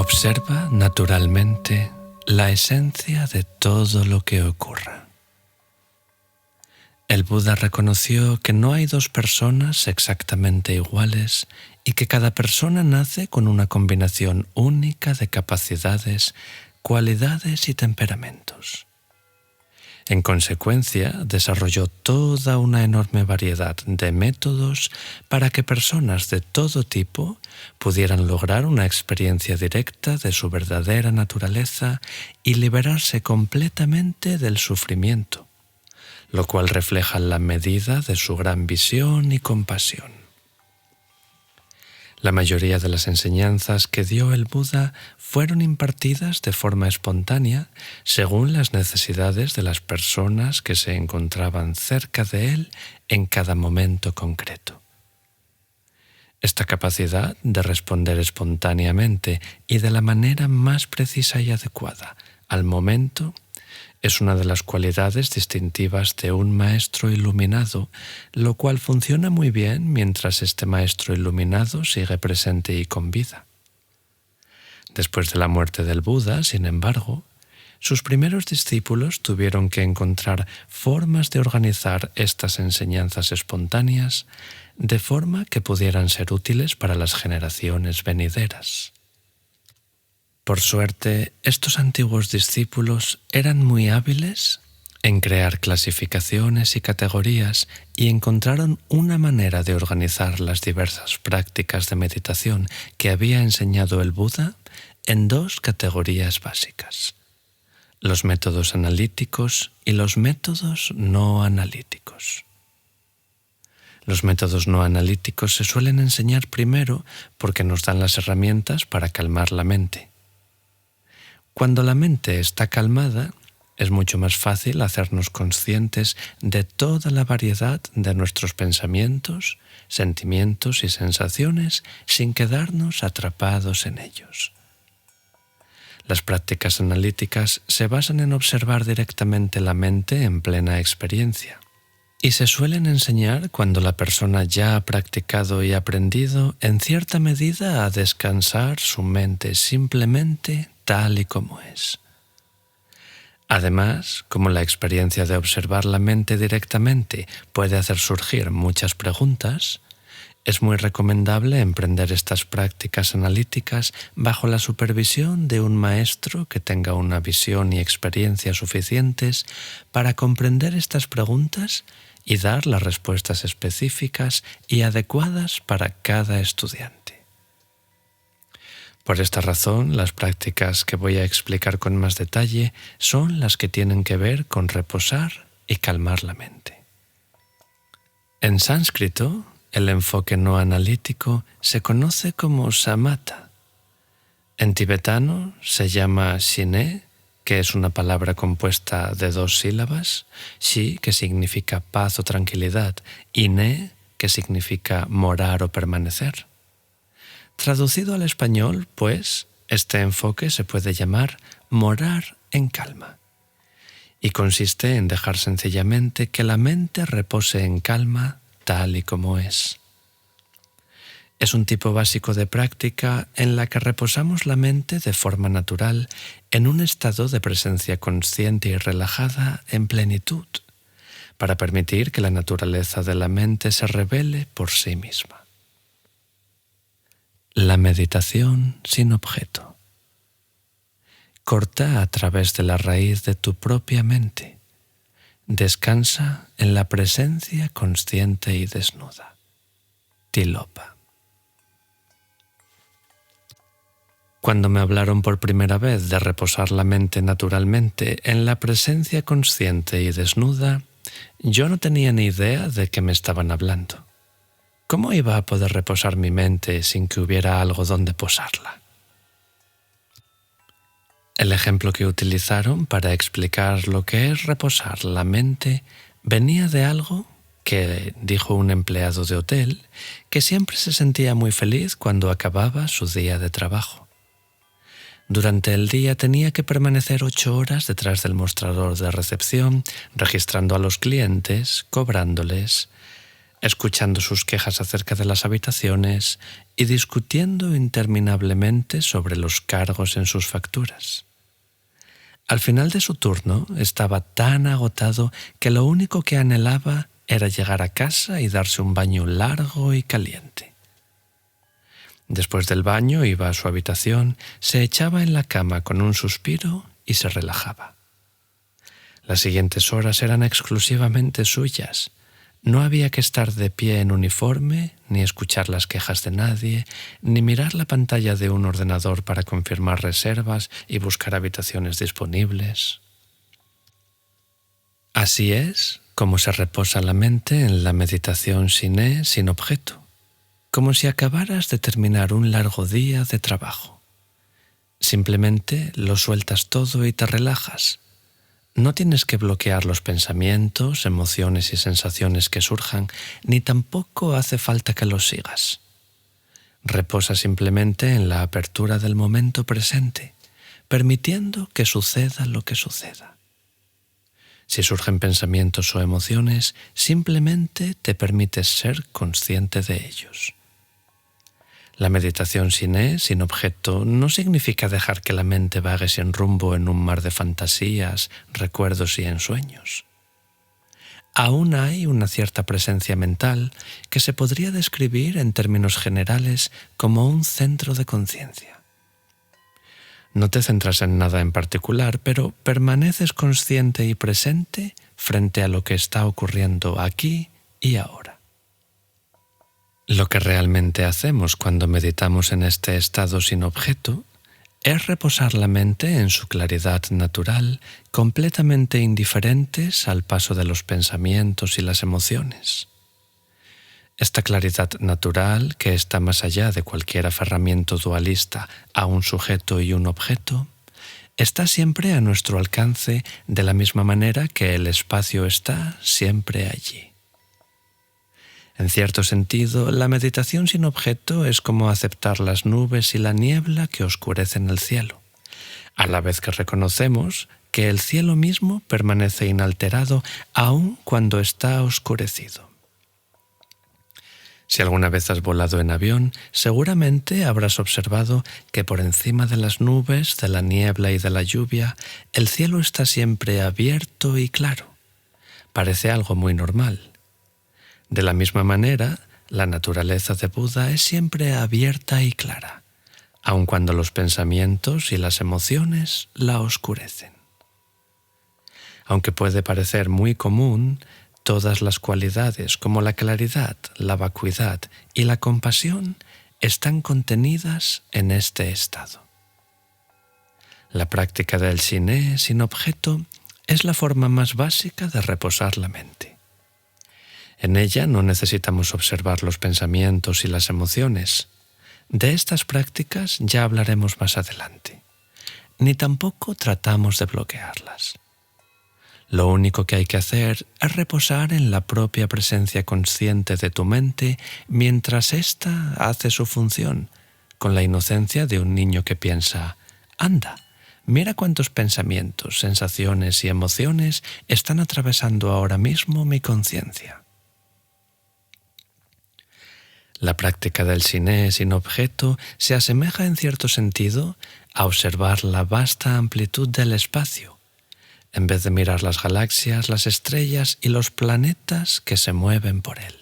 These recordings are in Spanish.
Observa naturalmente la esencia de todo lo que ocurra. El Buda reconoció que no hay dos personas exactamente iguales y que cada persona nace con una combinación única de capacidades, cualidades y temperamentos. En consecuencia, desarrolló toda una enorme variedad de métodos para que personas de todo tipo pudieran lograr una experiencia directa de su verdadera naturaleza y liberarse completamente del sufrimiento, lo cual refleja la medida de su gran visión y compasión. La mayoría de las enseñanzas que dio el Buda fueron impartidas de forma espontánea según las necesidades de las personas que se encontraban cerca de él en cada momento concreto. Esta capacidad de responder espontáneamente y de la manera más precisa y adecuada al momento es una de las cualidades distintivas de un maestro iluminado, lo cual funciona muy bien mientras este maestro iluminado sigue presente y con vida. Después de la muerte del Buda, sin embargo, sus primeros discípulos tuvieron que encontrar formas de organizar estas enseñanzas espontáneas de forma que pudieran ser útiles para las generaciones venideras. Por suerte, estos antiguos discípulos eran muy hábiles en crear clasificaciones y categorías y encontraron una manera de organizar las diversas prácticas de meditación que había enseñado el Buda en dos categorías básicas: los métodos analíticos y los métodos no analíticos. Los métodos no analíticos se suelen enseñar primero porque nos dan las herramientas para calmar la mente. Cuando la mente está calmada, es mucho más fácil hacernos conscientes de toda la variedad de nuestros pensamientos, sentimientos y sensaciones sin quedarnos atrapados en ellos. Las prácticas analíticas se basan en observar directamente la mente en plena experiencia y se suelen enseñar cuando la persona ya ha practicado y aprendido en cierta medida a descansar su mente simplemente tal y como es. Además, como la experiencia de observar la mente directamente puede hacer surgir muchas preguntas, es muy recomendable emprender estas prácticas analíticas bajo la supervisión de un maestro que tenga una visión y experiencia suficientes para comprender estas preguntas y dar las respuestas específicas y adecuadas para cada estudiante. Por esta razón, las prácticas que voy a explicar con más detalle son las que tienen que ver con reposar y calmar la mente. En sánscrito, el enfoque no analítico se conoce como samatha. En tibetano se llama shine, que es una palabra compuesta de dos sílabas, shi, que significa paz o tranquilidad, y ne, que significa morar o permanecer. Traducido al español, pues, este enfoque se puede llamar morar en calma y consiste en dejar sencillamente que la mente repose en calma tal y como es. Es un tipo básico de práctica en la que reposamos la mente de forma natural en un estado de presencia consciente y relajada en plenitud, para permitir que la naturaleza de la mente se revele por sí misma. La meditación sin objeto. Corta a través de la raíz de tu propia mente. Descansa en la presencia consciente y desnuda. Tilopa. Cuando me hablaron por primera vez de reposar la mente naturalmente en la presencia consciente y desnuda, yo no tenía ni idea de qué me estaban hablando. ¿Cómo iba a poder reposar mi mente sin que hubiera algo donde posarla? El ejemplo que utilizaron para explicar lo que es reposar la mente venía de algo que dijo un empleado de hotel que siempre se sentía muy feliz cuando acababa su día de trabajo. Durante el día tenía que permanecer 8 horas detrás del mostrador de recepción, registrando a los clientes, cobrándoles, escuchando sus quejas acerca de las habitaciones y discutiendo interminablemente sobre los cargos en sus facturas. Al final de su turno estaba tan agotado que lo único que anhelaba era llegar a casa y darse un baño largo y caliente. Después del baño iba a su habitación, se echaba en la cama con un suspiro y se relajaba. Las siguientes horas eran exclusivamente suyas. No había que estar de pie en uniforme, ni escuchar las quejas de nadie, ni mirar la pantalla de un ordenador para confirmar reservas y buscar habitaciones disponibles. Así es como se reposa la mente en la meditación sin objeto, como si acabaras de terminar un largo día de trabajo. Simplemente lo sueltas todo y te relajas. No tienes que bloquear los pensamientos, emociones y sensaciones que surjan, ni tampoco hace falta que los sigas. Reposa simplemente en la apertura del momento presente, permitiendo que suceda lo que suceda. Si surgen pensamientos o emociones, simplemente te permites ser consciente de ellos. La meditación sin objeto no significa dejar que la mente vague sin rumbo en un mar de fantasías, recuerdos y ensueños. Aún hay una cierta presencia mental que se podría describir en términos generales como un centro de conciencia. No te centras en nada en particular, pero permaneces consciente y presente frente a lo que está ocurriendo aquí y ahora. Lo que realmente hacemos cuando meditamos en este estado sin objeto es reposar la mente en su claridad natural, completamente indiferentes al paso de los pensamientos y las emociones. Esta claridad natural, que está más allá de cualquier aferramiento dualista a un sujeto y un objeto, está siempre a nuestro alcance de la misma manera que el espacio está siempre allí. En cierto sentido, la meditación sin objeto es como aceptar las nubes y la niebla que oscurecen el cielo, a la vez que reconocemos que el cielo mismo permanece inalterado aun cuando está oscurecido. Si alguna vez has volado en avión, seguramente habrás observado que por encima de las nubes, de la niebla y de la lluvia, el cielo está siempre abierto y claro. Parece algo muy normal. De la misma manera, la naturaleza de Buda es siempre abierta y clara, aun cuando los pensamientos y las emociones la oscurecen. Aunque puede parecer muy común, todas las cualidades como la claridad, la vacuidad y la compasión están contenidas en este estado. La práctica del sin objeto es la forma más básica de reposar la mente. En ella no necesitamos observar los pensamientos y las emociones. De estas prácticas ya hablaremos más adelante. Ni tampoco tratamos de bloquearlas. Lo único que hay que hacer es reposar en la propia presencia consciente de tu mente mientras ésta hace su función, con la inocencia de un niño que piensa: «Anda, mira cuántos pensamientos, sensaciones y emociones están atravesando ahora mismo mi conciencia». La práctica del sin objeto se asemeja en cierto sentido a observar la vasta amplitud del espacio, en vez de mirar las galaxias, las estrellas y los planetas que se mueven por él.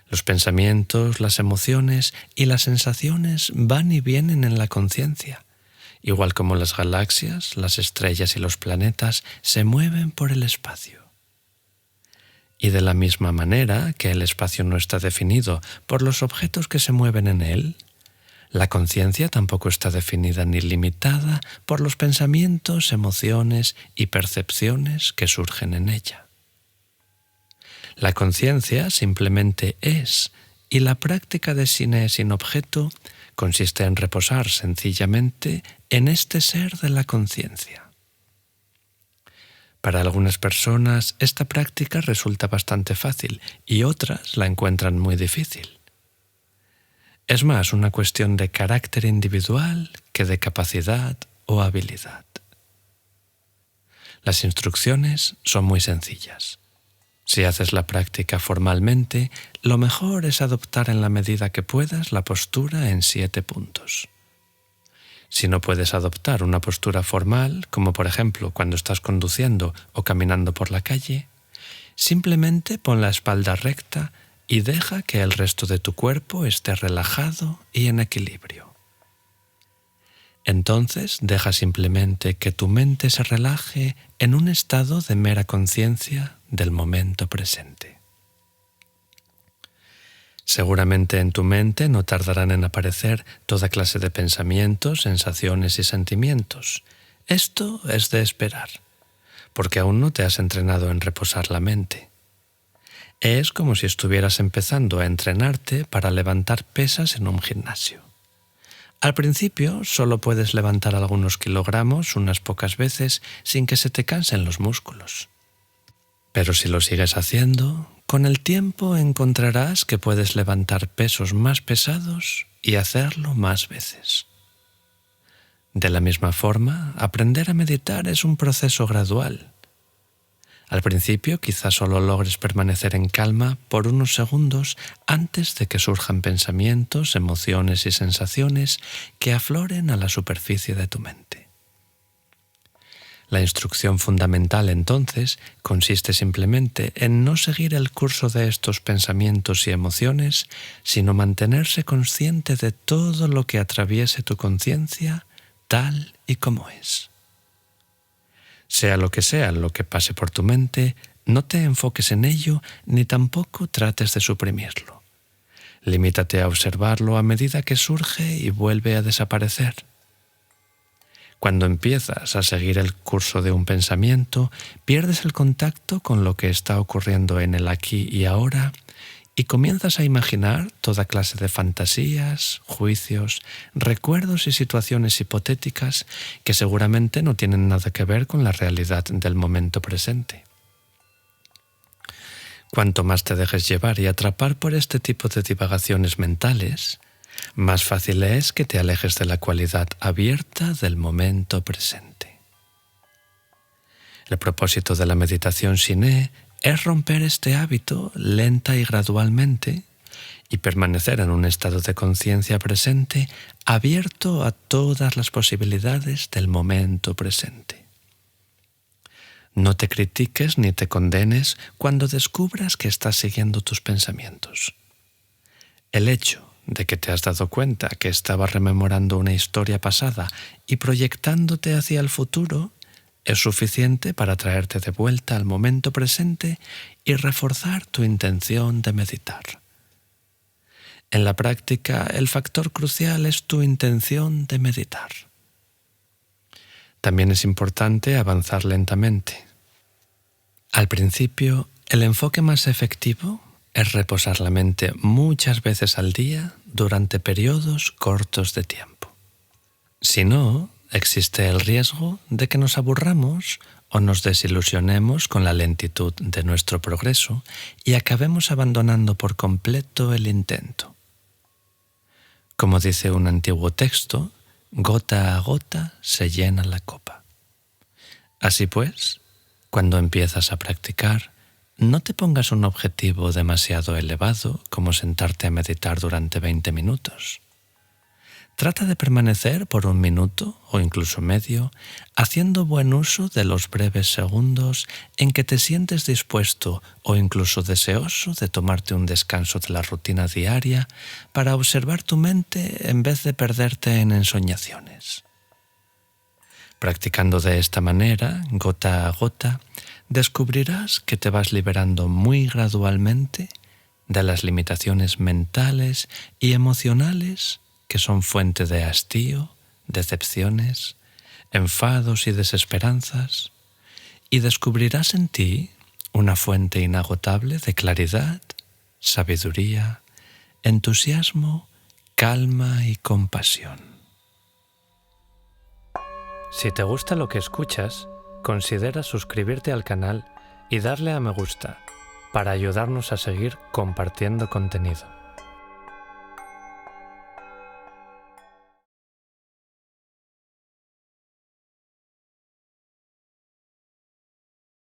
Los pensamientos, las emociones y las sensaciones van y vienen en la conciencia, igual como las galaxias, las estrellas y los planetas se mueven por el espacio. Y de la misma manera que el espacio no está definido por los objetos que se mueven en él, la conciencia tampoco está definida ni limitada por los pensamientos, emociones y percepciones que surgen en ella. La conciencia simplemente es, y la práctica de sin objeto consiste en reposar sencillamente en este ser de la conciencia. Para algunas personas esta práctica resulta bastante fácil y otras la encuentran muy difícil. Es más una cuestión de carácter individual que de capacidad o habilidad. Las instrucciones son muy sencillas. Si haces la práctica formalmente, lo mejor es adoptar en la medida que puedas la postura en 7 puntos. Si no puedes adoptar una postura formal, como por ejemplo cuando estás conduciendo o caminando por la calle, simplemente pon la espalda recta y deja que el resto de tu cuerpo esté relajado y en equilibrio. Entonces deja simplemente que tu mente se relaje en un estado de mera conciencia del momento presente. Seguramente en tu mente no tardarán en aparecer toda clase de pensamientos, sensaciones y sentimientos. Esto es de esperar, porque aún no te has entrenado en reposar la mente. Es como si estuvieras empezando a entrenarte para levantar pesas en un gimnasio. Al principio solo puedes levantar algunos kilogramos unas pocas veces sin que se te cansen los músculos. Pero si lo sigues haciendo, con el tiempo encontrarás que puedes levantar pesos más pesados y hacerlo más veces. De la misma forma, aprender a meditar es un proceso gradual. Al principio quizás solo logres permanecer en calma por unos segundos antes de que surjan pensamientos, emociones y sensaciones que afloren a la superficie de tu mente. La instrucción fundamental entonces consiste simplemente en no seguir el curso de estos pensamientos y emociones, sino mantenerse consciente de todo lo que atraviese tu conciencia tal y como es. Sea lo que pase por tu mente, no te enfoques en ello ni tampoco trates de suprimirlo. Limítate a observarlo a medida que surge y vuelve a desaparecer. Cuando empiezas a seguir el curso de un pensamiento, pierdes el contacto con lo que está ocurriendo en el aquí y ahora y comienzas a imaginar toda clase de fantasías, juicios, recuerdos y situaciones hipotéticas que seguramente no tienen nada que ver con la realidad del momento presente. Cuanto más te dejes llevar y atrapar por este tipo de divagaciones mentales, más fácil es que te alejes de la cualidad abierta del momento presente. El propósito de la meditación Shiné es romper este hábito lenta y gradualmente y permanecer en un estado de conciencia presente abierto a todas las posibilidades del momento presente. No te critiques ni te condenes cuando descubras que estás siguiendo tus pensamientos. El hecho de que te has dado cuenta que estabas rememorando una historia pasada y proyectándote hacia el futuro es suficiente para traerte de vuelta al momento presente y reforzar tu intención de meditar. En la práctica, el factor crucial es tu intención de meditar. También es importante avanzar lentamente. Al principio, el enfoque más efectivo es reposar la mente muchas veces al día durante periodos cortos de tiempo. Si no, existe el riesgo de que nos aburramos o nos desilusionemos con la lentitud de nuestro progreso y acabemos abandonando por completo el intento. Como dice un antiguo texto, gota a gota se llena la copa. Así pues, cuando empiezas a practicar, no te pongas un objetivo demasiado elevado como sentarte a meditar durante 20 minutos. Trata de permanecer por 1 minuto o incluso medio, haciendo buen uso de los breves segundos en que te sientes dispuesto o incluso deseoso de tomarte un descanso de la rutina diaria para observar tu mente en vez de perderte en ensoñaciones. Practicando de esta manera, gota a gota, descubrirás que te vas liberando muy gradualmente de las limitaciones mentales y emocionales que son fuente de hastío, decepciones, enfados y desesperanzas, y descubrirás en ti una fuente inagotable de claridad, sabiduría, entusiasmo, calma y compasión. Si te gusta lo que escuchas, considera suscribirte al canal y darle a me gusta para ayudarnos a seguir compartiendo contenido.